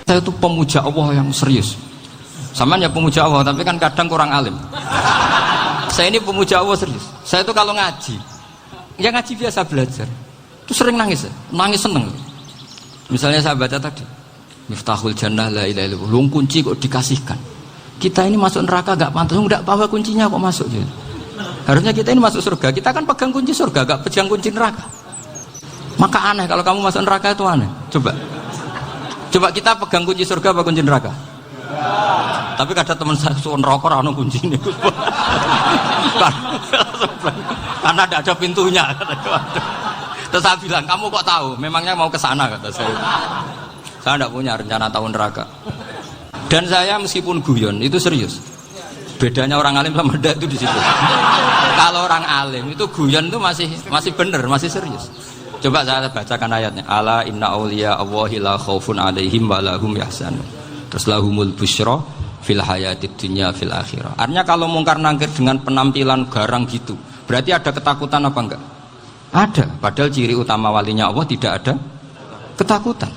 Saya itu pemuja Allah yang serius. Sama ya pemuja Allah, tapi kan kadang kurang alim. Saya ini pemuja Allah serius. Saya itu kalau ngaji, ya ngaji biasa belajar, itu sering nangis, nangis seneng. Misalnya saya baca tadi, Miftahul Jannah la ilaha illallah, luang kunci kok dikasihkan. Kita ini masuk neraka gak pantas, enggak bawa kuncinya kok masuk gitu. Harusnya kita ini masuk surga, kita kan pegang kunci surga, gak pegang kunci neraka. Maka aneh kalau kamu masuk neraka itu aneh. Coba kita pegang kunci surga apa kunci neraka? Tapi kadang teman saya suon rokok rano kunci ini. Karena tidak ada pintunya. Terus saya bilang, kamu kok tahu? Memangnya mau ke sana kata saya. Saya tidak punya rencana tahu neraka. Dan saya meskipun guyon itu serius. Bedanya orang alim sama ndak itu di situ. Kalau orang alim itu guyon itu masih benar, masih serius. Coba saya bacakan ayatnya. Ala inna auliya Allahi la khaufun alaihim wa lahum yahzanun. Terus lahumul busyra fil hayatid dunya fil akhirah. Artinya kalau mungkar nangkir dengan penampilan garang gitu, berarti ada ketakutan apa enggak? Ada. Padahal ciri utama walinya Allah tidak ada ketakutan.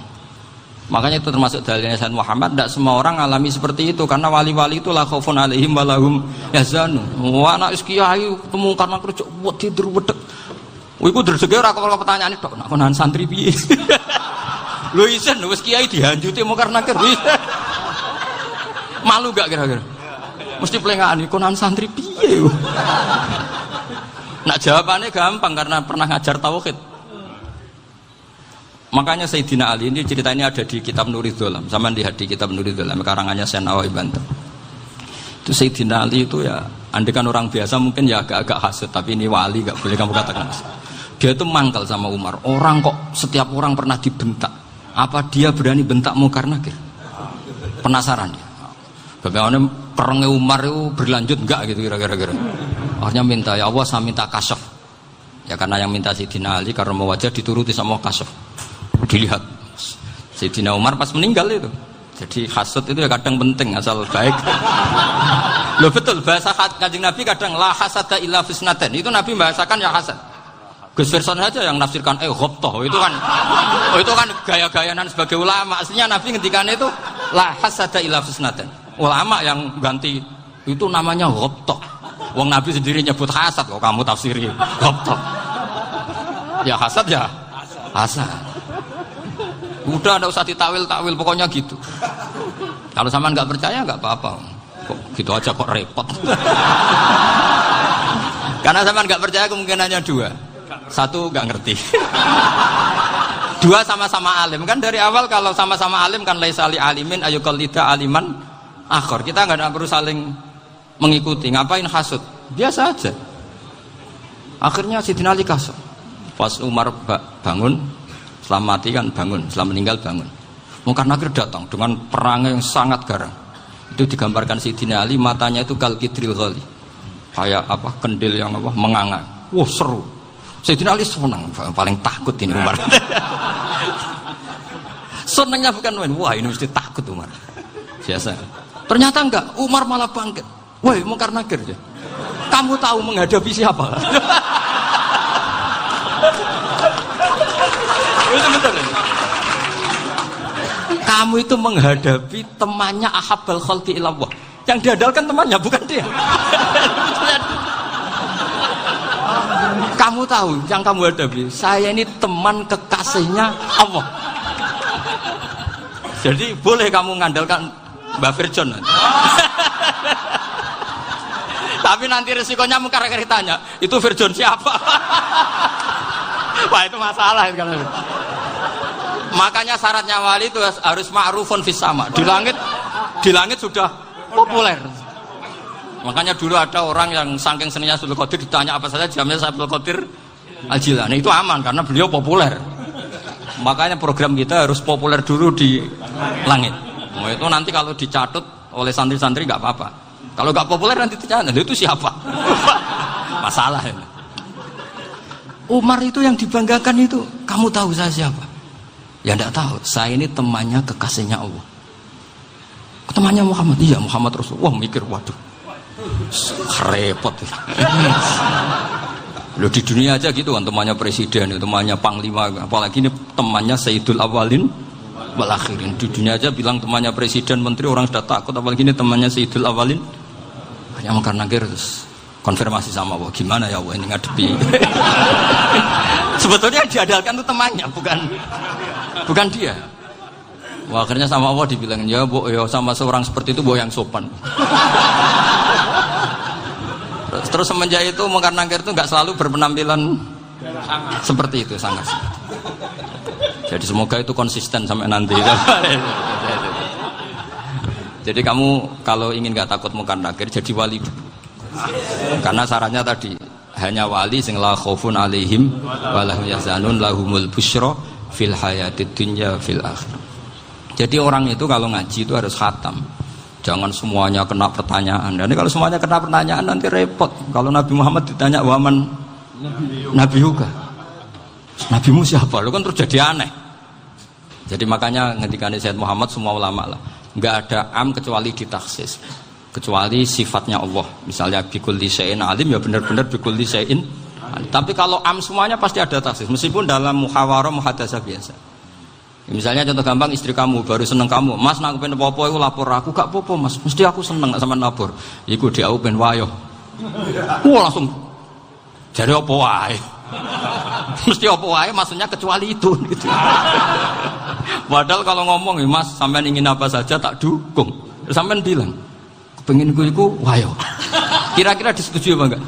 Makanya itu termasuk dalilnya Sayyid Muhammad, tidak semua orang alami seperti itu karena wali-wali itu la khaufun alaihim wa lahum yahzanun. Wah anak kiai temu karena kerja buat tidur wedek. Iku dresege ora kok pertanyaan tok nek konan santri piye. Lho isen wis kiai dihanjuti mungkar nakir. Malu gak kira-kira? Mesti pelengane konan santri piye. Nak jawabannya gampang karena pernah ngajar tauhid. Makanya Sayyidina Ali ini cerita ini ada di kitab Nurul Dholam. Sama lihat di kitab Nurul Dholam karangannya Syekh Nawawi Banten. Itu Sayyidina Ali itu ya, andekan orang biasa mungkin ya agak-agak hasut, tapi ini wali gak boleh kamu katakan. Dia itu mangkal sama Umar. Orang kok setiap orang pernah dibentak. Apa dia berani bentak mungkar nakir? Penasaran dia. Bagaimana perangnya Umar itu berlanjut enggak gitu kira-kira. Akhirnya minta, ya Allah saya minta kasyaf. Ya karena yang minta Sayyidina Ali karena mau wajah dituruti sama kasyaf. Dilihat Sayyidina Umar pas meninggal itu. Jadi hasud itu ya kadang penting asal baik. Loh betul bahasa Kanjeng Nabi kadang la hasada illa fisnaten. Itu Nabi bahasakan ya hasad. Gus Verson saja yang nafsirkan ghobtoh itu kan gaya-gayanan sebagai ulama. Aslinya Nabi ngendikan itu la hasada illa fisnaten. Ulama yang ganti itu namanya ghobtoh. Wong Nabi sendiri nyebut hasad kok kamu tafsiri ghobtoh. Ya hasad ya hasad. Udah tidak usah ditawil-tawil pokoknya gitu. Kalau sama nggak percaya nggak apa-apa. Kok gitu aja kok repot. Karena sama nggak percaya kemungkinannya dua. Satu nggak ngerti. Dua sama-sama alim kan dari awal kalau sama-sama alim kan laisa li alimin ayuqallida aliman akhor. Kita nggak perlu saling mengikuti. Ngapain hasud? Biasa aja. Akhirnya Sayyidina Ali kasar. Pas Umar bangun, setelah mati kan bangun, setelah meninggal bangun. Mungkar nakir datang dengan perang yang sangat garang. Itu digambarkan Sayyidina Ali matanya itu kal kidril ghali. Kayak apa? Kendil yang apa? Menganga. Wah seru. Sayyidina Ali senang, paling takut ini Umar. Senangnya bukan main. Wah ini mesti takut Umar. Biasa. Ternyata enggak. Umar malah bangkit. Woi mungkar nakir ya. Kamu tahu menghadapi siapa? Itu betul. Kamu itu menghadapi temannya ahabbal khalqi ilallah. Yang diandalkan temannya bukan dia. Kamu tahu yang kamu hadapi. Saya ini teman kekasihnya Allah. Jadi boleh kamu mengandalkan Mbak Virjon. Tapi nanti resikonya mungkar nakir tanya, itu Virjon siapa? Wah itu masalah kan. Makanya syaratnya wali itu harus ma'rufun fis sama. Di langit sudah populer. Makanya dulu ada orang yang saking seninya Abdul Qadir ditanya apa saja jamnya Abdul Qadir Al-Jilani. Itu aman karena beliau populer. Makanya program kita harus populer dulu di langit. Nah, itu nanti kalau dicatut oleh santri-santri nggak apa-apa. Kalau nggak populer nanti dicatat itu siapa? Masalah ini. Umar itu yang dibanggakan itu, kamu tahu saya siapa? Ya enggak tahu, saya ini temannya kekasihnya Allah. Temannya Muhammad, iya Muhammad Rasulullah. Wah mikir, waduh, repot. Loh di dunia aja gitu kan, temannya presiden, temannya panglima, apalagi ini temannya Sayyidul Awalin wal akhirin. Di dunia aja bilang temannya presiden, menteri, orang sudah takut, apalagi ini temannya Sayyidul Awalin. Hanya mungkar nakir terus konfirmasi sama Allah, gimana ya Allah ini ngadepi. Sebetulnya diadalkan itu temannya, bukan dia. Wah, akhirnya sama Allah dibilang, ya Bu, ya sama seorang seperti itu Bu yang sopan. Terus semenjak itu mungkar nakir itu nggak selalu berpenampilan seperti itu, sangat. Jadi semoga itu konsisten sampai nanti. Jadi kamu kalau ingin nggak takut mungkar nakir, jadi wali dulu. Karena syaratnya tadi hanya wali sing la khaufun alaihim walahum yahzanun lahumul busyra fil hayatid dunya fil akhirah. Jadi orang itu kalau ngaji itu harus khatam. Jangan semuanya kena pertanyaan. Dan kalau semuanya kena pertanyaan nanti repot. Kalau Nabi Muhammad ditanya waman Nabi juga. Nabimu siapa? Lu kan terus jadi aneh. Jadi makanya ngendikane Sayyid Muhammad semua ulama lah, enggak ada am kecuali ditaksis. Kecuali sifatnya Allah. Misalnya bikulli syai'in alim ya benar-benar bikulli syai'in. Tapi kalau am semuanya pasti ada taksis meskipun dalam muhawarah muhadasah biasa. Misalnya contoh gampang, istri kamu baru seneng kamu, Mas nak pengen apa-apa itu lapor aku, gak apa-apa Mas, mesti aku seneng gak sama lapor. Iku dia aku pengen wayo. Langsung jadi apa wae. Mesti apa wae maksudnya kecuali itu gitu. Padahal kalau ngomong, Mas sampean ingin apa saja tak dukung. Sampean bilang, kepengin iku wayo. Kira-kira disetujui apa enggak?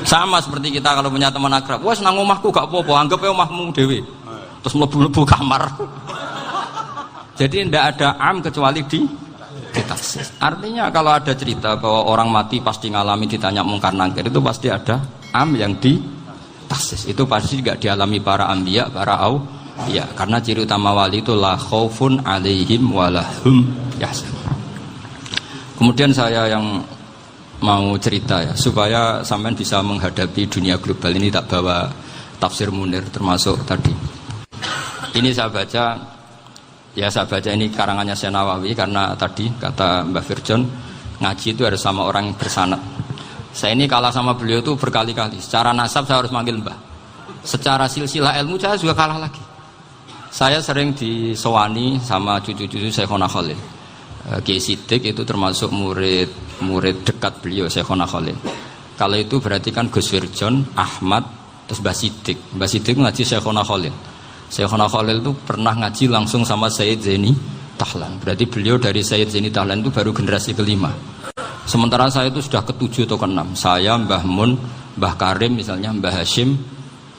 Sama seperti kita kalau punya teman akrab, wes nang omahku gak apa-apa, anggap ya omahmu dewe. Terus mlebu-mlebu kamar. Jadi tidak ada am kecuali ditaksis. Artinya kalau ada cerita bahwa orang mati pasti ngalami ditanya mungkar nakir, itu pasti ada am yang ditaksis. Itu pasti juga dialami para anbiya, para auliya. Karena ciri utama wali itu la khaufun alaihim walahum yahzanun. Kemudian saya yang mau cerita ya, supaya sampean bisa menghadapi dunia global ini, tak bawa tafsir Munir termasuk tadi. Ini saya baca ini karangannya Syekh Nawawi, karena tadi kata Mbah Firjon ngaji itu harus sama orang yang bersanad. Saya ini kalah sama beliau itu berkali-kali. Secara nasab saya harus manggil Mbah. Secara silsilah ilmu saya juga kalah lagi. Saya sering disowani sama cucu-cucu Syekhona Khalil. Kiai Siddiq itu termasuk murid dekat beliau Syekhona Khalil. Kalau itu berarti kan Gus Firjon, Ahmad, terus Mbah Siddiq. Mbah Siddiq ngaji Syekhona Khalil. Syekhona Khalil itu pernah ngaji langsung sama Sayyid Zaini Tahlan. Berarti beliau dari Sayyid Zaini Tahlan itu baru generasi kelima. Sementara saya itu sudah ke-7 atau ke-6. Saya, Mbah Mun, Mbah Karim misalnya, Mbah Hashim,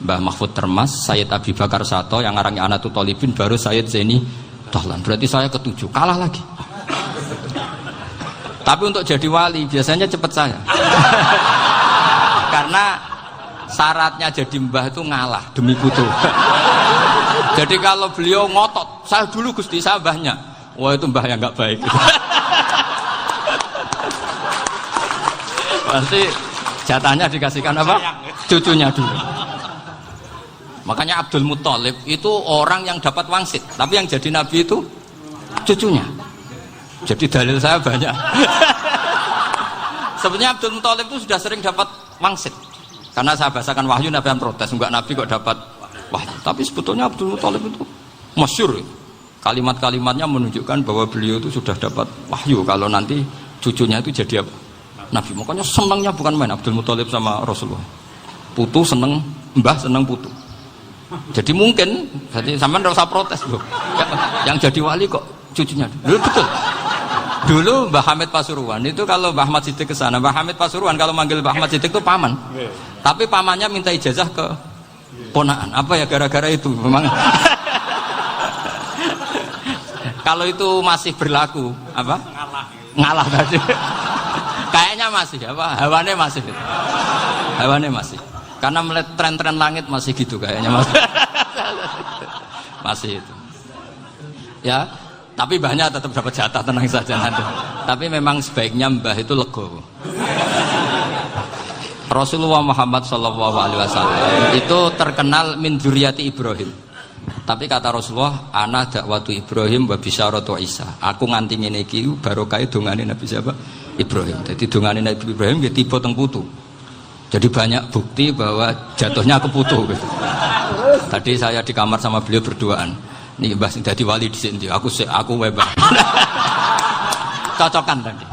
Mbah Mahfud Termas, Sayyid Abi Bakar Sato yang arangnya Anatul Talibin, baru Sayyid Zaini Tahlan. Berarti saya ke-7, kalah lagi. Tapi untuk jadi wali biasanya cepat saya. Karena syaratnya jadi mbah itu ngalah demi putu. Jadi kalau beliau ngotot, saya dulu Gusti, saya mbahnya. Wah itu mbah yang nggak baik. Pasti jatahnya dikasihkan apa? Cucunya dulu. Makanya Abdul Muthalib itu orang yang dapat wangsit, tapi yang jadi nabi itu cucunya. Jadi dalil saya banyak. Sebenarnya Abdul Muthalib itu sudah sering dapat wangsit. Karena saya bahasakan wahyu, Nabi yang protes, enggak Nabi kok dapat wahyu. Tapi sebetulnya Abdul Muthalib itu masyhur. Kalimat-kalimatnya menunjukkan bahwa beliau itu sudah dapat wahyu kalau nanti cucunya itu jadi apa? Nabi. Makanya senangnya bukan main Abdul Muthalib sama Rasulullah. Putu seneng, mbah seneng putu. Jadi mungkin, jadi sampean enggak usah protes loh. Yang jadi wali kok cucunya. Betul. Dulu Mbah Hamid Pasuruan itu kalau Mbah Ahmad Siddiq ke sana, Mbah Hamid Pasuruan kalau manggil Mbah Ahmad Siddiq itu paman. Tapi pamannya minta ijazah ke ponaan. Apa ya gara-gara itu memang. Kalau itu masih berlaku, apa? Ngalah tadi. Kayaknya masih apa? Hawane masih. Hawane masih. Karena melihat tren-tren langit masih gitu kayaknya masih. Masih itu. Ya. Tapi mbahnya tetap dapat jatah, tenang saja nanti. Tapi memang sebaiknya mbah itu legowo. Rasulullah Muhammad SAW itu terkenal min dzurriyyati Ibrahim. Tapi kata Rasulullah, ana dakwatu Ibrahim wa bisyaratu Isa. Aku nganti ngene iki barokah dongane Nabi siapa? Ibrahim. Jadi dongane Nabi Ibrahim ya tiba teng putu. Jadi banyak bukti bahwa jatuhnya ke putu gitu. Tadi saya di kamar sama beliau berduaan. Nih Mbah sing dadi wali di sini. Aku Mbah. Cocokan tadi.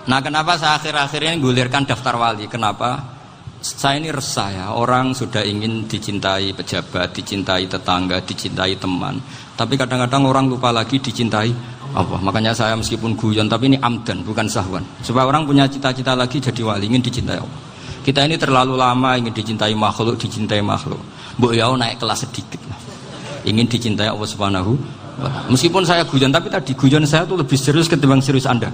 Nah, kenapa saya akhir-akhir ini gulirkan daftar wali? Kenapa? Saya ini resah ya. Orang sudah ingin dicintai pejabat, dicintai tetangga, dicintai teman. Tapi kadang-kadang orang lupa lagi dicintai Allah. Makanya saya meskipun guyon, tapi ini amdan, bukan sahwan. Supaya orang punya cita-cita lagi jadi wali, ingin dicintai Allah. Kita ini terlalu lama ingin dicintai makhluk. Mbok ya naik kelas sedikit lah. Ingin dicintai Allah Subhanahu wa Ta'ala. Meskipun saya guyon, tapi tadi guyon saya tuh lebih serius ketimbang serius Anda.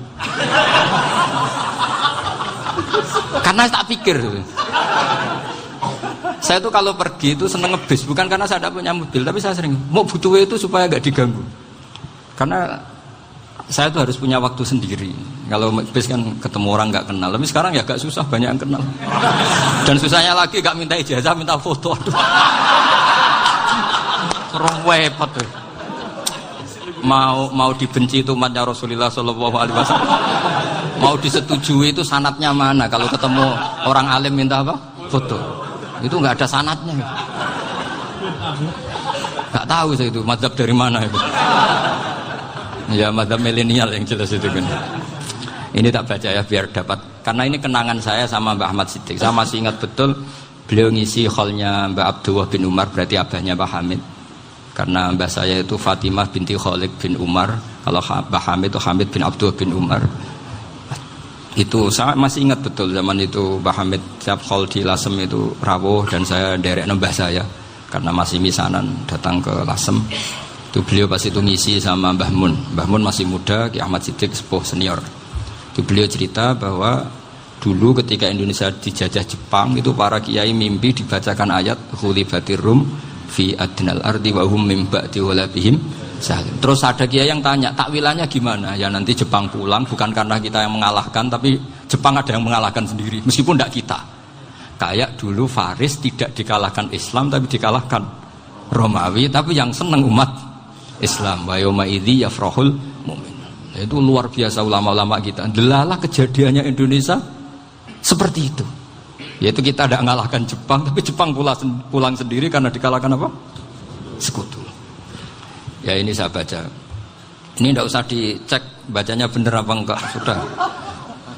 Karena tak pikir. Saya tuh kalau pergi itu seneng ngebis, bukan karena saya tidak punya mobil, tapi saya sering mau butuh itu supaya gak diganggu. Karena saya tuh harus punya waktu sendiri. Kalau bis kan ketemu orang nggak kenal, tapi sekarang ya agak susah, banyak yang kenal. Dan susahnya lagi nggak minta ijazah, minta foto. Repot tuh. Mau dibenci itu umatnya Rasulullah Shallallahu Alaihi Wasallam. Mau disetujui itu sanatnya mana? Kalau ketemu orang alim minta apa? Foto. Itu nggak ada sanatnya. Nggak tahu saya itu mazhab dari mana itu. Ya mazhab milenial yang jelas itu kan. Ini tak baca ya biar dapat, karena ini kenangan saya sama Mbak Ahmad Siddiq. Saya masih ingat betul beliau ngisi hallnya Mbak Abdullah bin Umar, berarti abahnya Mbak Hamid. Karena mbah saya itu Fatimah binti Khalid bin Umar, kalau Mbak Hamid itu Hamid bin Abdullah bin Umar. Itu saya masih ingat betul zaman itu Mbak Hamid siap hall di Lasem itu rawuh dan saya derek nembah saya karena masih misanan datang ke Lasem. Itu beliau pas itu ngisi sama Mbah Mun. Mbah Mun masih muda, Ki Ahmad Siddiq sepuh senior. Itu beliau cerita bahwa dulu ketika Indonesia dijajah Jepang itu para kiai mimpi dibacakan ayat Khulibatir Rum fi adnal ardi wa hum min ba'di walabihim. Terus ada kiai yang tanya, takwilannya gimana? Ya nanti Jepang pulang bukan karena kita yang mengalahkan, tapi Jepang ada yang mengalahkan sendiri, meskipun tidak kita. Kayak dulu Faris tidak dikalahkan Islam tapi dikalahkan Romawi, tapi yang senang umat Islam. Wa yauma idzi yafrahul mu'min. Itu luar biasa ulama-ulama kita. Delalah kejadiannya Indonesia seperti itu. Yaitu kita tidak mengalahkan Jepang, tapi Jepang pulang sendiri karena dikalahkan apa? Sekutu. Ya ini saya baca. Ini tidak usah dicek bacanya benar apa enggak.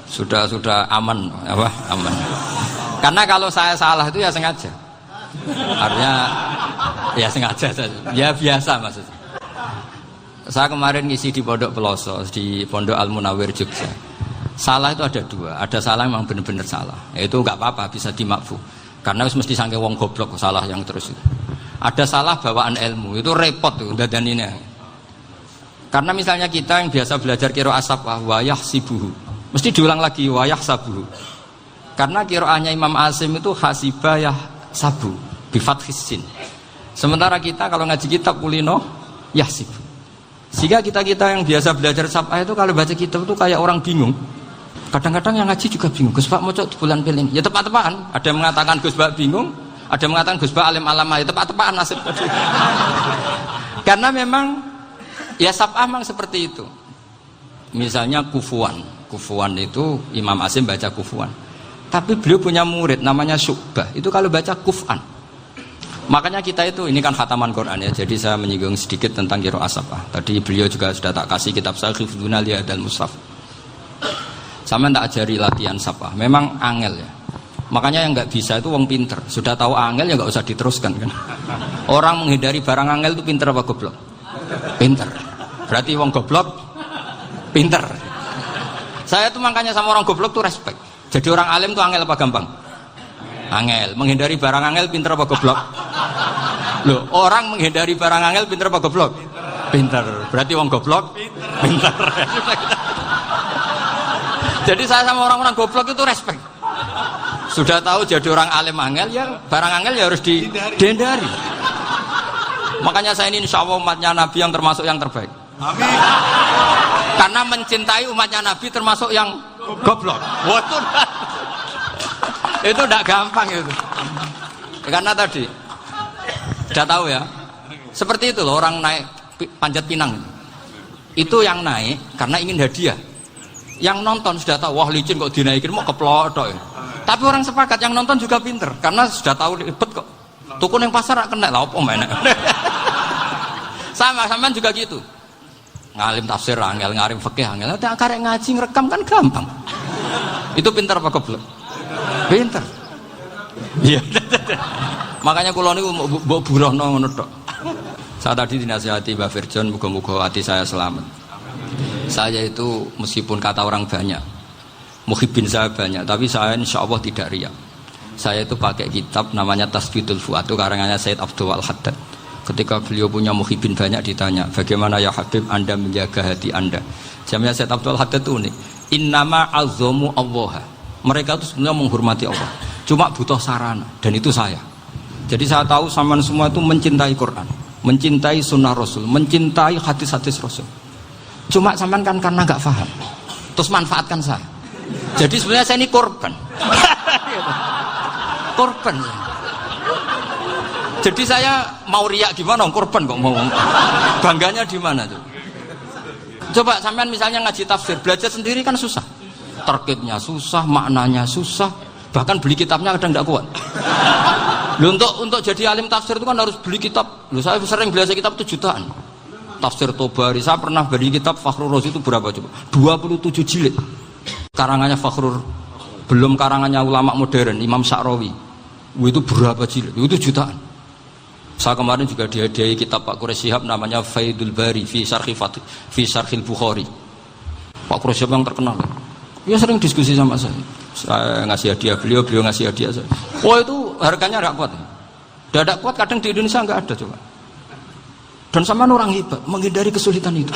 Sudah aman apa? Aman. Karena kalau saya salah itu ya sengaja. Artinya ya sengaja saja. Ya biasa maksudnya. Saya kemarin ngisi di Pondok Peloso, di Pondok Al Munawir Jogja. Salah itu ada dua. Ada salah yang memang benar-benar salah. Itu enggak apa-apa, bisa dimakfu. Karena mesti sangke wong goblok salah yang terus itu. Ada salah bawaan ilmu, itu repot tuh dadaninnya. Karena misalnya kita yang biasa belajar qiraah sabah wa yahsibuhu, mesti diulang lagi wa yahsabuhu. Karena qiraahnya Imam Asim itu hasibah yahsabu bi fathis sin. Sementara kita kalau ngaji kitab kulino yahsib. Sehingga kita yang biasa belajar sabah itu kalau baca kitab itu kayak orang bingung. Kadang-kadang yang ngaji juga bingung. Gus Pak mocok di bulan pelin. Ya tepat-tepatan. Ada yang mengatakan Gus Pak bingung. Ada yang mengatakan Gus Ba alim alama, itu tepat-tepat nasib tadi. Karena memang ya sab'ah memang seperti itu. Misalnya kufuan itu Imam Asim baca kufuan. Tapi beliau punya murid namanya Syu'bah. Itu kalau baca kuf'an. Makanya kita itu, ini kan khataman Quran ya. Jadi saya menyinggung sedikit tentang qiraah sab'ah. Tadi beliau juga sudah tak kasih kitab saya Hifdzuna Liyadal Mushaf. Sama tak ajari latihan sab'ah. Memang angel ya. Makanya yang nggak bisa itu wong pinter. Sudah tahu angel ya nggak usah diteruskan kan. Orang menghindari barang angel itu pinter apa goblok? Pinter. Berarti wong goblok pinter. Saya tuh makanya sama orang goblok tuh respect. Jadi orang alim tuh angel apa gampang? Angel. Menghindari barang angel pinter apa goblok? Loh, orang menghindari barang angel pinter apa goblok? Pinter. Berarti wong goblok pinter. Jadi saya sama orang-orang goblok itu respect. Sudah tahu jadi orang alim angel ya barang angel ya harus dihindari. Makanya saya ini insya Allah umatnya Nabi yang termasuk yang terbaik. Amin. Karena mencintai umatnya Nabi termasuk yang goblok. Itu tidak gampang itu. Karena tadi sudah tahu ya. Seperti itu loh orang naik Panjat Pinang. Itu yang naik karena ingin hadiah. Yang nonton sudah tahu wah licin kok dinaikin mau keplodok ya. Tapi orang sepakat yang nonton juga pinter karena sudah tahu ribet kok Tuku ning pasar rak kena lah opo menek. Sama sampean juga gitu. Ngalim tafsir angel, ngalim fikih angel. Tak karek ngaji ngerekam kan gampang. Itu pintar apa goblok? Pintar. Iya. Makanya kula niku mbok burohno ngono tok. Saya tadi dinasihati Mbak Firjon, muga-muga hati saya selamat. Saya itu meskipun kata orang banyak, muhibbin saya banyak, tapi saya insya Allah tidak riya. Saya itu pakai kitab namanya Tasbidul Fuad, itu karangannya Said Abdul Al-Haddad. Ketika beliau punya muhibbin banyak ditanya, bagaimana ya Habib Anda menjaga hati Anda? Jamnya Said Abdul Al-Haddad itu nih, innama azzamu Allah. Mereka itu sebenarnya menghormati Allah, cuma butuh sarana, dan itu saya. Jadi saya tahu sampean semua itu mencintai Quran, mencintai sunnah Rasul, mencintai hadis-hadis Rasul. Cuma sampean kan karena nggak paham, terus manfaatkan saya. Jadi sebenarnya saya ini korban. Korban. Jadi saya mau riak gimana? Korban kok mau. Bangganya di mana tuh? Coba sampean misalnya ngaji tafsir, belajar sendiri kan susah. Terkitnya susah, maknanya susah, bahkan beli kitabnya kadang tidak kuat. Loh, untuk jadi alim tafsir itu kan harus beli kitab. Loh, saya sering belajar kitab itu jutaan. Tafsir Tobari, saya pernah beli kitab Fakhrur Razi itu berapa coba? 27 jilid. Karangannya Fakhrur, belum karangannya ulama modern, Imam Sya'rawi. Itu berapa jilid? Itu jutaan. Saya kemarin juga dihadiahi kitab Pak Quraish Shihab namanya Faidul Bari fi Syarhil Bukhari. Pak Quraish Shihab yang terkenal. Dia sering diskusi sama saya. Saya ngasih hadiah beliau ngasih hadiah saya. Oh itu harganya nggak kuat. Tidak kuat kadang di Indonesia nggak ada coba. Dan sama orang hebat menghindari kesulitan itu.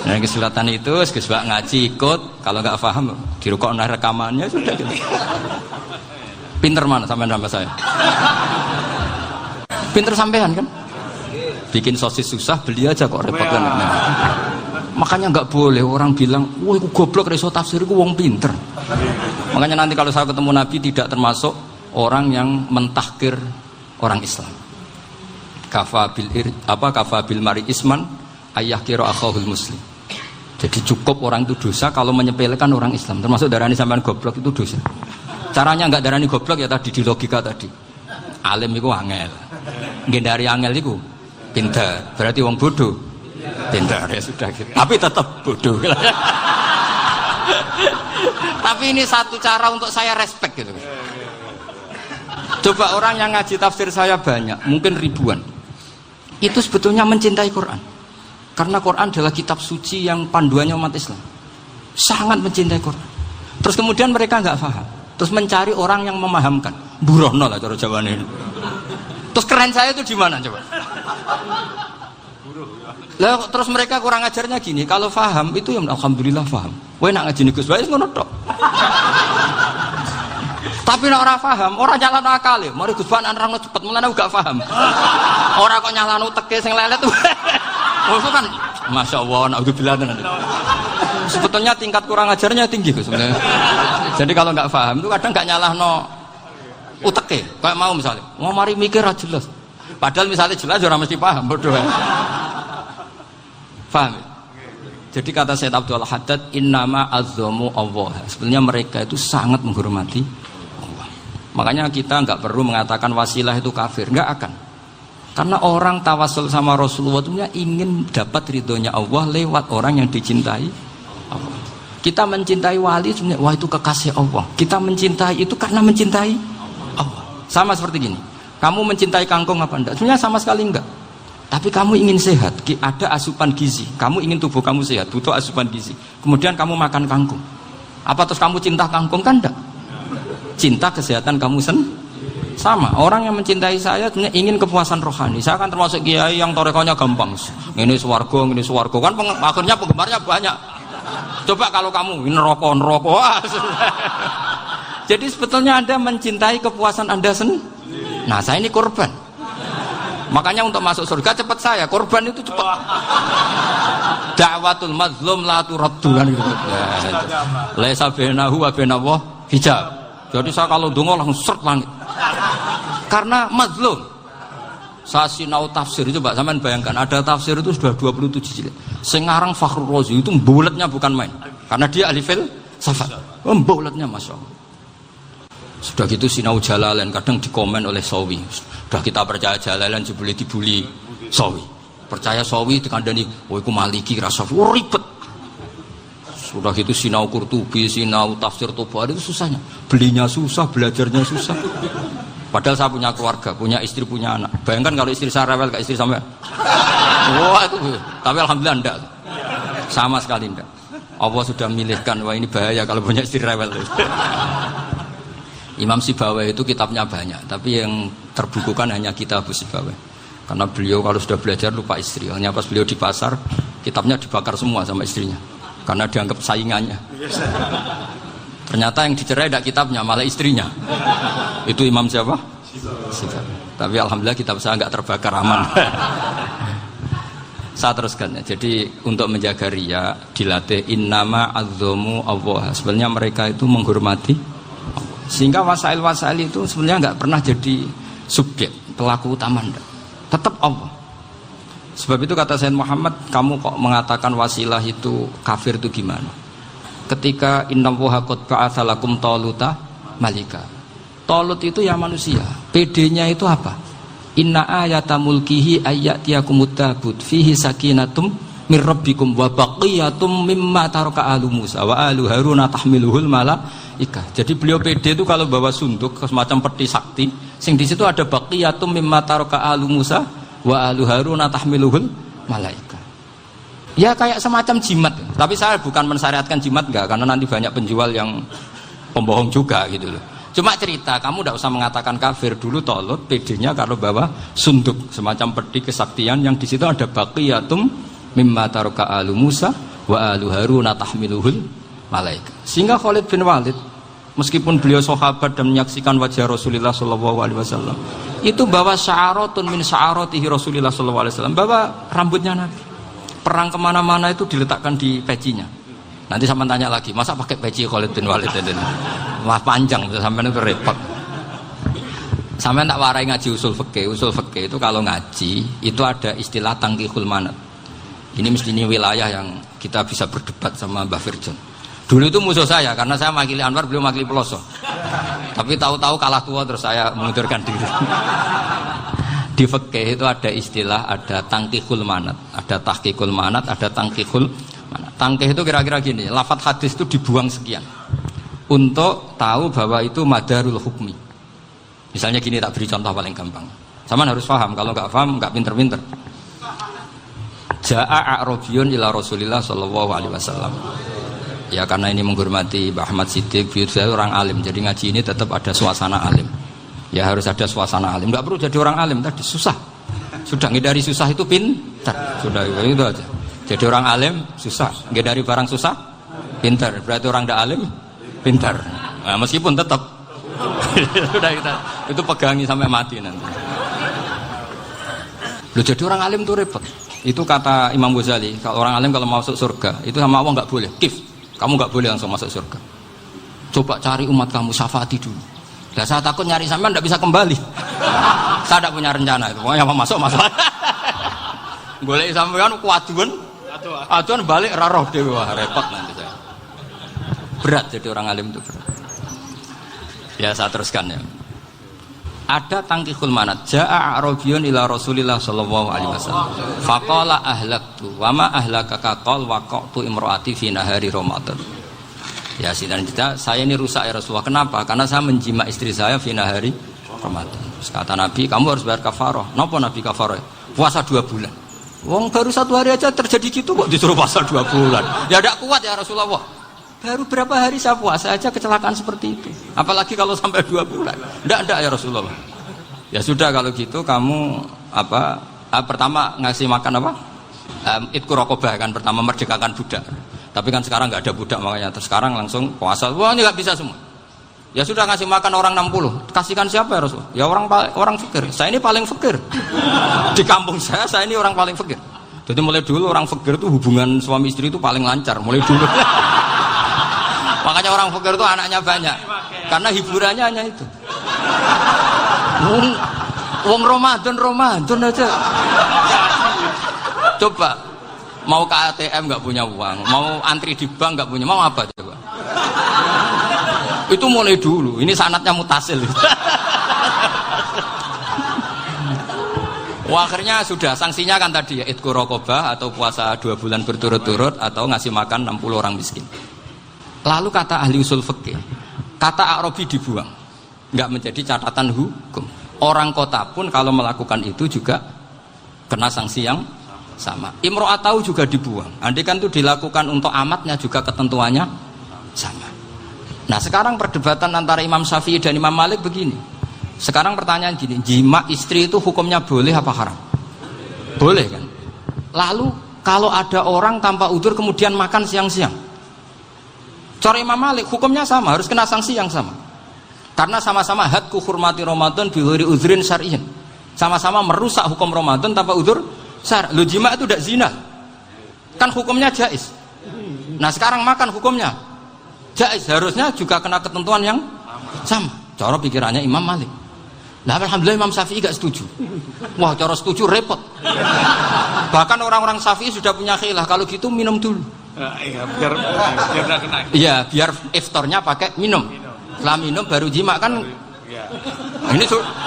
Nah kesulitan itu, sebab ngaji ikut, kalau nggak paham dirukok rekamannya sudah gitu. Pinter mana sampean sama saya? Pinter sampean kan? Bikin sosis susah, beli aja kok repot kan? Makanya nggak boleh orang bilang, wah aku goblok reso tafsir, aku wong pinter. Makanya nanti kalau saya ketemu Nabi tidak termasuk orang yang mentahkir orang Islam. Kafa bil mari isman ayah kira akhahul muslim. Jadi cukup orang itu dosa kalau menyepelekan orang Islam. Termasuk darani sampean goblok itu dosa. Caranya nggak darani goblok ya tadi di logika tadi. Alim itu angel. Ngendari angel itu pinter. Berarti wong bodoh. Pinter ya sudah gitu. Tapi tetap bodoh. Tapi ini satu cara untuk saya respect gitu. Coba orang yang ngaji tafsir saya banyak, mungkin ribuan. Itu sebetulnya mencintai Quran. Karena Quran adalah kitab suci yang panduannya umat Islam. Sangat mencintai Quran. Terus kemudian mereka nggak paham. Terus mencari orang yang memahamkan. Burohno lah cara Jawane ini. Terus keren saya itu di mana coba? Lah terus mereka kurang ajarnya gini, kalau paham itu ya alhamdulillah paham. Kowe nak ngaji Gus Bae ngono tok. Tapi nek ora paham, ora nyalano akale. Mari Gus Bae nerangno cepet, mulane gak paham. Ora kok nyalano teke sing lelet. Maksud kan masyaallah naudzubillah tenan. Sebetulnya tingkat kurang ajarnya tinggi Gus sebenarnya. Jadi kalau nggak paham itu kadang nggak nyalahno uteke. Kayak mau misalnya, mau mari mikir aja jelas. Padahal misalnya jelas orang mesti paham, bodoh. Paham? Jadi kata Said Abdul Haddad, innama azzamu Allah. Sebenarnya mereka itu sangat menghormati Allah. Makanya kita nggak perlu mengatakan wasilah itu kafir, nggak akan. Karena orang tawasul sama Rasulullah itu ingin dapat ridhonya Allah lewat orang yang dicintai Allah. Kita mencintai wali sebenarnya, wah itu kekasih Allah. Kita mencintai itu karena mencintai Allah. Sama seperti gini, kamu mencintai kangkung apa enggak? Sebenarnya sama sekali enggak. Tapi kamu ingin sehat, ada asupan gizi. Kamu ingin tubuh kamu sehat, butuh asupan gizi. Kemudian kamu makan kangkung. Apa terus kamu cinta kangkung? Kan enggak. Cinta kesehatan kamu sama. Orang yang mencintai saya sebenarnya ingin kepuasan rohani. Saya kan termasuk kiai yang torekonya gampang. Ini swarga, kan akhirnya penggemarnya banyak. Coba kalau kamu neraka. Jadi sebetulnya Anda mencintai kepuasan Anda sendiri. Nah, saya ini korban. Makanya untuk masuk surga cepat saya. Korban itu cepat. Da'watul mazlum la turaddu kan gitu. Laisa bainahu wa bainallah hijab. Jadi saya kalau donga langsung seret langit. Karena mazlum. Saya sinau tafsir itu, Pak, sampean bayangkan ada tafsir itu sudah 27 jilid. Sing ngarang Fakhrur Razi itu buletnya bukan main. Karena dia ahli filsafat. Buletnya masyaallah. Sudah gitu sinau Jalalain kadang dikomen oleh Sawi. Sudah kita percaya Jalalain jebule dibuli Sawi. Percaya Sawi dikandani, "Oh iku Maliki rasa ribet." Sudah gitu sinau Qurtubi, sinau tafsir Tabari itu susahnya. Belinya susah, belajarnya susah. Padahal saya punya keluarga, punya istri, punya anak. Bayangkan kalau istri saya rewel kayak istri sampai. Wah itu. Tapi alhamdulillah enggak. Sama sekali enggak. Allah sudah milihkan, wah ini bahaya kalau punya istri rewel. Imam Sibawai itu kitabnya banyak, tapi yang terbukukan hanya kitab Sibawai. Karena beliau kalau sudah belajar lupa istri. Hanya pas beliau di pasar, kitabnya dibakar semua sama istrinya. Karena dianggap saingannya. Ternyata yang dicerai tidak kitabnya, malah istrinya. Itu Imam siapa? Sibawai. Tapi alhamdulillah kitab saya nggak terbakar, aman. Saya teruskan ya. Jadi untuk menjaga riya dilatih innama azzamu Allah. Sebenarnya mereka itu menghormati. Sehingga wasail-wasail itu sebenarnya nggak pernah jadi subjek pelaku utama, tetap Allah. Sebab itu kata Sayyid Muhammad, kamu kok mengatakan wasilah itu kafir itu gimana? Ketika innallaha qad ba'atsa lakum taluta malika. Talut itu ya manusia. PD-nya itu apa? Inna ayata mulkihi ayyatiyakumut tabut fihi sakinatum mir rabbikum wa baqiyatum mimma taraka alu Musa wa alu Haruna tahmiluhul malaikah. Jadi beliau PD itu kalau bawa sunduk semacam peti sakti, sing di situ ada baqiyatum mimma taraka alu Musa wa alu Haruna tahmiluhul malaikah. Ya kayak semacam jimat. Tapi saya bukan mensyariatkan jimat enggak, karena nanti banyak penjual yang pembohong juga gitu loh. Cuma cerita, kamu tidak usah mengatakan kafir. Dulu Talut PD-nya kalau bawa sunduk semacam peti kesaktian yang di situ ada baqiyatum mimma taraka alu Musa wa alu Haruna tahmiluhul malaika. Sehingga Khalid bin Walid meskipun beliau sahabat dan menyaksikan wajah Rasulullah SAW, itu bawa sya'aratun min sya'aratihi Rasulullah SAW, bawa rambutnya Nabi. Perang kemana-mana itu diletakkan di pecinya. Nanti sama tanya lagi, masa pakai peci Khalid bin Walid ini? Wah panjang, sampai itu repot. Sampai tak warai ngaji usul fikih. Usul fikih itu kalau ngaji itu ada istilah tangkihul manat. Ini mesti wilayah yang kita bisa berdebat sama Mbah Firjon. Dulu itu musuh saya karena saya makili Anwar, beliau makili Peloso. Tapi tahu-tahu kalah tua terus saya mengundurkan diri. Di fikih itu ada istilah, ada tangkihul manat, ada tahqiqul manat, ada tangkihul manat. Tangkih itu kira-kira gini, lafadz hadis itu dibuang sekian untuk tahu bahwa itu madarul hukmi. Misalnya gini, tak beri contoh paling gampang. Sama harus paham, kalau nggak paham nggak pinter-pinter. Ja'a a'rabiyun ila Rasulillah sallallahu alaihi wasallam. Ya karena ini menghormati Mbah Ahmad Siddiq, beliau orang alim, jadi ngaji ini tetap ada suasana alim. Ya harus ada suasana alim. Enggak perlu jadi orang alim tadi, susah. Sudah ngindari susah itu pintar. Sudah itu aja. Jadi orang alim susah, ngindari barang susah pintar. Berarti orang tidak alim pintar. Nah, meskipun tetap sudah itu pegangi sampai mati nanti. Loh, jadi orang alim itu repot. Itu kata Imam Ghazali, kalau orang alim kalau masuk surga itu sama Allah nggak boleh. Kif, kamu nggak boleh langsung masuk surga. Coba cari umat kamu, syafaati dulu. Dan saya takut nyari sampean tidak bisa kembali. Saya tidak punya rencana itu. Pokoknya apa masuk. Golek sampean kuaduan, aduan balik raroh dewe, wah repot nanti saya. Berat jadi orang alim itu berat. Ya saya teruskan ya. Ada tangkihul manat. Ja'a a'rabiyun ila Rasulillah sallallahu alaihi wasallam. Faqala ahlaktu wa ma ahlakaka qal waqa'tu imraati fi nahari Ramadan. Ya sidang kita, saya ini rusak ya Rasulullah. Kenapa? Karena saya menjima istri saya fi nahari Ramadan. Terus kata Nabi, kamu harus bayar kafarah. Napa Nabi kafarah? Puasa 2 bulan. Wong baru 1 hari aja terjadi gitu kok disuruh puasa 2 bulan. Ya tidak kuat ya Rasulullah. Baru berapa hari saya puasa aja kecelakaan seperti itu. Apalagi kalau sampai 2 bulan. Tidak ya Rasulullah. Ya sudah kalau gitu kamu pertama ngasih makan apa? Itqu raqabah kan, pertama merdekakan budak. Tapi kan sekarang nggak ada budak makanya terus sekarang langsung puasa. Wah ini nggak bisa semua. Ya sudah ngasih makan orang 60. Kasihkan siapa ya Rasulullah? Ya orang fakir. Saya ini paling fakir. Di kampung saya ini orang paling fakir. Jadi mulai dulu orang fakir itu hubungan suami istri itu paling lancar mulai dulu. Makanya orang fakir itu anaknya banyak. Karena hiburannya hanya itu. Wong Ramadan aja. Coba mau ke ATM nggak punya uang, mau antri di bank nggak punya, mau apa coba? Itu mulai dulu. Ini sanatnya mutasil. Wah, akhirnya sudah sanksinya kan tadi ya idku raqabah atau puasa 2 bulan berturut-turut atau ngasih makan 60 orang miskin. Lalu kata ahli usul fikih, kata Arabi dibuang, nggak menjadi catatan hukum. Orang kota pun kalau melakukan itu juga kena sanksi yang sama. Imro'atau juga dibuang. Andai kan itu dilakukan untuk amatnya juga ketentuannya sama. Nah sekarang perdebatan antara Imam Syafi'i dan Imam Malik begini. Sekarang pertanyaan gini, jima istri itu hukumnya boleh apa haram? Boleh kan? Lalu kalau ada orang tanpa udzur kemudian makan siang-siang, cara Imam Malik hukumnya sama, harus kena sanksi yang sama. Karena sama-sama hadku hurmati Ramadan bi ghairi udzrin syar'iyyin. Sama-sama merusak hukum Ramadan tanpa udzur syar'. Lu jima itu tidak zina. Kan hukumnya jaiz. Nah, sekarang makan hukumnya jaiz, harusnya juga kena ketentuan yang sama. Cara pikirannya Imam Malik. Nah, alhamdulillah Imam Syafi'i gak setuju. Wah, cara setuju repot. Bahkan orang-orang Syafi'i sudah punya khilaf, kalau gitu minum dulu. Iya, biar gak kena. Iya, biar iftarnya pakai minum. Setelah minum baru jima kan. Ya.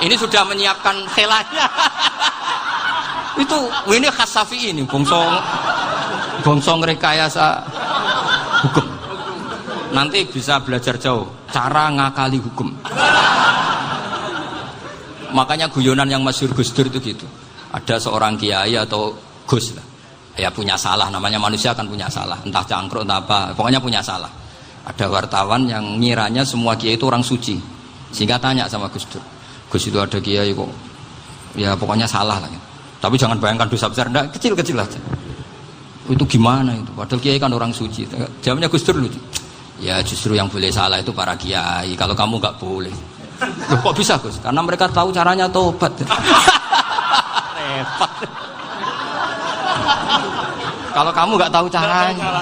Ini sudah menyiapkan khilafnya. Ini khas Syafi'i ini, bongsong rekayasa hukum. Nanti bisa belajar jauh cara ngakali hukum. Makanya guyonan yang masyhur Gus Dur itu gitu. Ada seorang kiai atau Gus lah, ya punya salah, namanya manusia kan punya salah, entah cangkruk entah apa, pokoknya punya salah. Ada wartawan yang ngiranya semua kiai itu orang suci, sehingga tanya sama Gus Dur, Gus itu ada kiai kok, ya pokoknya salah lah. Tapi jangan bayangkan dosa besar, enggak, kecil-kecil aja. Itu gimana itu? Padahal kiai kan orang suci. Jawabnya Gus Dur lucu. Ya justru yang boleh salah itu para kiai. Kalau kamu nggak boleh. Loh, kok bisa Gus? Karena mereka tahu caranya tobat. Repot. Kalau kamu nggak tahu caranya.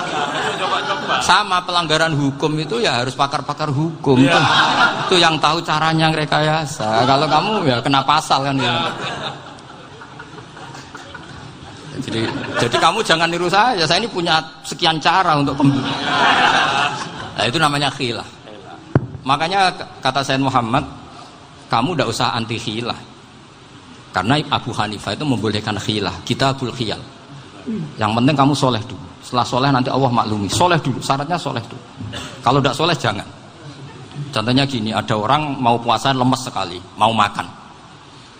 Sama pelanggaran hukum itu ya harus pakar-pakar hukum. Ya. Itu yang tahu caranya yang rekayasa. Kalau kamu ya kena pasal kan ya. Jadi kamu jangan niru saya. Saya ini punya sekian cara untuk nah, itu namanya khilaf. Makanya kata Sayyid Muhammad, kamu tidak usah anti khilaf. Karena Abu Hanifah itu membolehkan khilaf, kitabul khiyal. Yang penting kamu soleh dulu. Setelah soleh nanti Allah maklumi. Soleh dulu, syaratnya soleh dulu. Kalau tidak soleh jangan. Contohnya gini, ada orang mau puasa lemes sekali, mau makan.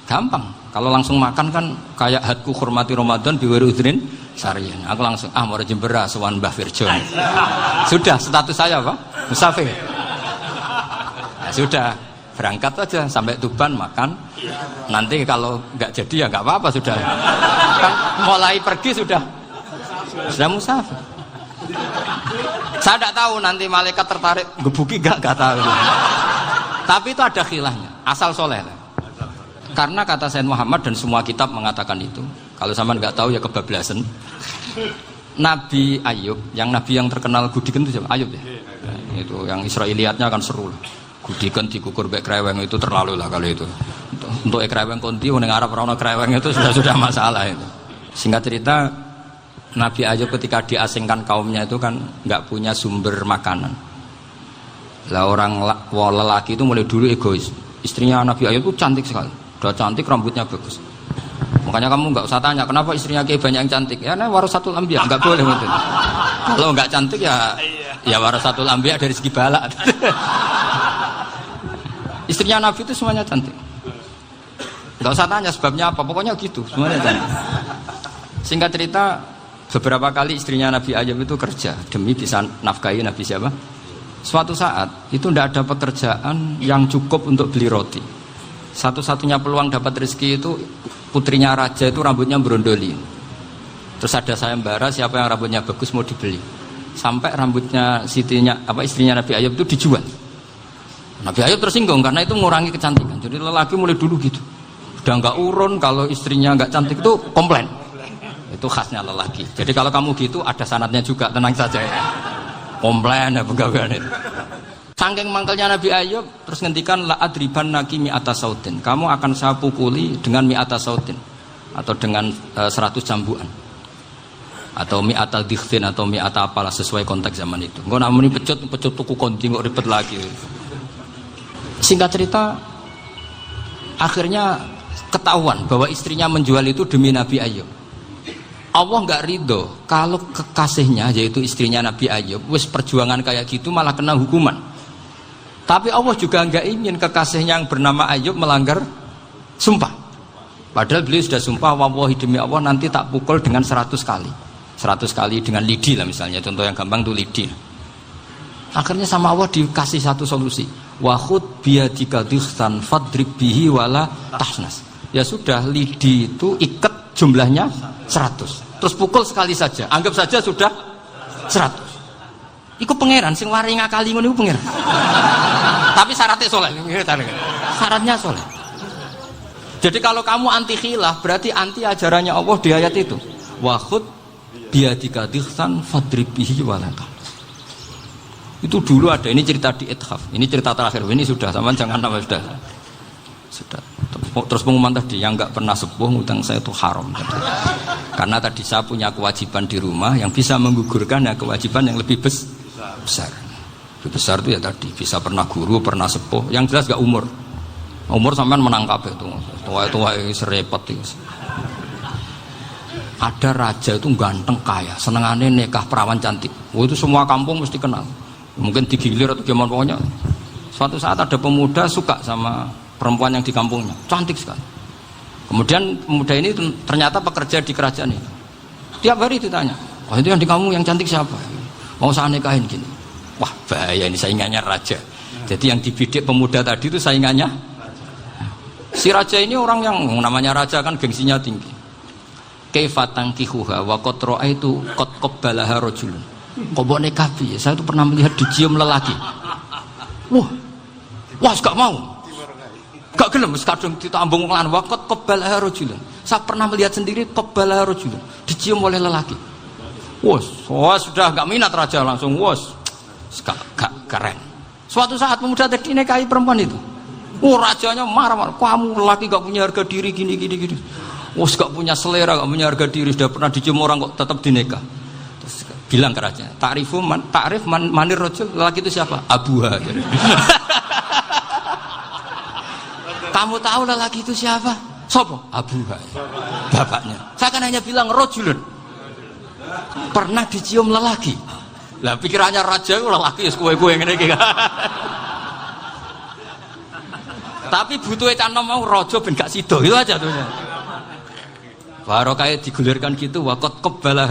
Gampang. Kalau langsung makan kan kayak hadku hormati Ramadan biwiri udrin syar'iyyin. Aku langsung mau jembera sowan Mbah Firjo. Sudah status saya apa? Musafir. Ya, sudah berangkat aja sampai Tuban makan. Nanti kalau nggak jadi ya nggak apa-apa sudah. Kan mulai pergi sudah musafir. Saya tidak tahu nanti malaikat tertarik gebuki nggak tahu. Tapi itu ada khilafnya. Asal soleh. Karena kata Sayyid Muhammad dan semua kitab mengatakan itu. Kalau sama nggak tahu ya kebablasan. Nabi Ayub, yang nabi yang terkenal Gudiken itu siapa? Ayub ya. Nah, itu yang Israiliyatnya kan seru. Gudiken dikukur bek kreweng itu terlalu lah kalau itu. Untuk kreweng konti, orang Arab orang kreweng itu sudah masalah itu. Singkat cerita, Nabi Ayub ketika diasingkan kaumnya itu kan nggak punya sumber makanan. Lah orang lelaki itu mulai dulu egois. Istrinya Nabi Ayub itu cantik sekali. Udah cantik, rambutnya bagus. Makanya kamu nggak usah tanya kenapa istrinya kayak banyak yang cantik. Ya, nah warasatul anbiya, nggak boleh gitu. Kalau nggak cantik ya warasatul anbiya dari segi balak. Istrinya Nabi itu semuanya cantik. Nggak usah tanya sebabnya apa, pokoknya gitu, semuanya cantik. Singkat cerita, beberapa kali istrinya Nabi Ayub itu kerja demi bisa nafkahi Nabi siapa? Suatu saat itu tidak ada pekerjaan yang cukup untuk beli roti. Satu-satunya peluang dapat rezeki itu putrinya raja itu rambutnya berondoli. Terus ada sayembara siapa yang rambutnya bagus mau dibeli. Sampai rambutnya istrinya Nabi Ayub itu dijual. Nabi Ayub tersinggung karena itu mengurangi kecantikan. Jadi lelaki mulai dulu gitu. Udah nggak urun kalau istrinya nggak cantik itu komplain. Itu khasnya lelaki. Jadi kalau kamu gitu ada sanadnya juga, tenang saja ya. Komplain ya pegawaian itu. Saking mangkelnya Nabi Ayub terus ngendikan la adriban naki mi'ata sautin. Kamu akan saya pukuli dengan mi'ata sautin atau dengan 100 cambukan. Atau mi'ata dikhtin atau mi'ata apalah sesuai konteks zaman itu. Engko namanya pecut tuku konti kok ribet lagi. Singkat cerita, akhirnya ketahuan bahwa istrinya menjual itu demi Nabi Ayub. Allah nggak ridho kalau kekasihnya, yaitu istrinya Nabi Ayub, wis perjuangan kayak gitu malah kena hukuman. Tapi Allah juga nggak ingin kekasihnya yang bernama Ayub melanggar sumpah. Padahal beliau sudah sumpah, wallahi demi Allah nanti tak pukul dengan 100 kali. 100 kali dengan lidi lah misalnya, contoh yang gampang tuh lidi. Akhirnya sama Allah dikasih satu solusi. Wa khud biyadika dikhtan fadrib bihi wala tahnas. Ya sudah, lidi itu ikat jumlahnya 100. Terus pukul sekali saja. Anggap saja sudah 100. Iku pangeran sing wari ngakali ngono iku pangeran. Tapi syaratnya soleh. Syaratnya soleh. Jadi kalau kamu anti khilaf berarti anti ajarannya Allah di ayat itu. Wa khud biyadika dikhtan fadrib bihi wala tahnas. Itu dulu ada, ini cerita di Ithaf, ini cerita terakhir, ini sudah, sama jangan nama sudah. Terus pengumuman tadi, yang nggak pernah sepuh ngutang saya itu haram. Karena tadi saya punya kewajiban di rumah yang bisa menggugurkan ya kewajiban yang lebih besar. Lebih besar itu ya tadi, bisa pernah guru, pernah sepuh, yang jelas nggak umur. Umur sampean menangkap itu, tua-tua serepet itu. Ada raja itu ganteng kaya, senengannya nikah perawan cantik. Oh, itu semua kampung mesti kenal. Mungkin digilir atau gimana pokoknya. Suatu saat ada pemuda suka sama perempuan yang di kampungnya, cantik sekali. Kemudian pemuda ini ternyata pekerja di kerajaan itu. Tiap hari ditanya, oh itu yang di kampung yang cantik siapa? Mau saya nikahin gini. Wah bahaya, ini saingannya raja. Jadi yang dibidik pemuda tadi itu saingannya. Si raja ini orang yang namanya raja kan gengsinya tinggi. Kaifatang kihuha wa qad ra'aitu qad qabbalaha rajulun. Kobok nekapi, saya itu pernah melihat dicium lelaki. Wah, gak mau, gak gelem, kadang ditambung lan wakot qabbalaha rajulun. Saya pernah melihat sendiri qabbalaha rajulun, dicium oleh lelaki. Wah, sudah gak minat raja langsung, gak keren. Suatu saat pemuda tadi nikahi perempuan itu. Rajanya marah-marah, kamu lelaki gak punya harga diri gini. Gak punya selera, gak punya harga diri, sudah pernah dicium orang kok tetap dinikah. Bilang ke raja, takrif manir rajul, lelaki itu siapa? Abuha. Kamu tahu lelaki itu siapa? Sopo? Abuha. Bapaknya. Saya kan hanya bilang rajulun. Pernah dicium lelaki. Lah pikirannya raja itu lelaki kue-kue ngene iki. Tapi butuhe canom mau raja ben gak sida, itu aja tuh. Baru kayak digulirkan gitu, waqat qabbalah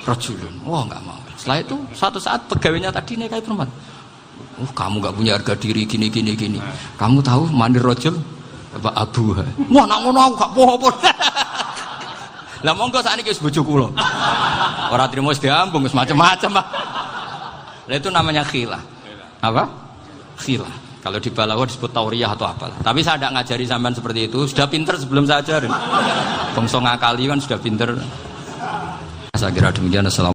rajulun. Wah nggak mau. Setelah itu suatu saat pegawainya tadi nikahi perempuan. Kamu nggak punya harga diri gini. Kamu tahu manir rajul apa abuha? Wah nak ngono aku gak apa-apa. Lah monggo sakniki wis bojo kula. Ora trimo wis diambung wis macam-macam. Lah itu namanya khilah. Apa? Khilah. Kalau di Balawa disebut tauriyah atau apalah. Tapi saya tidak ngajari sampean seperti itu. Sudah pinter sebelum saya ajarin. Bangsa ngakali kan sudah pinter. Saya kira demikian. Assalamualaikum.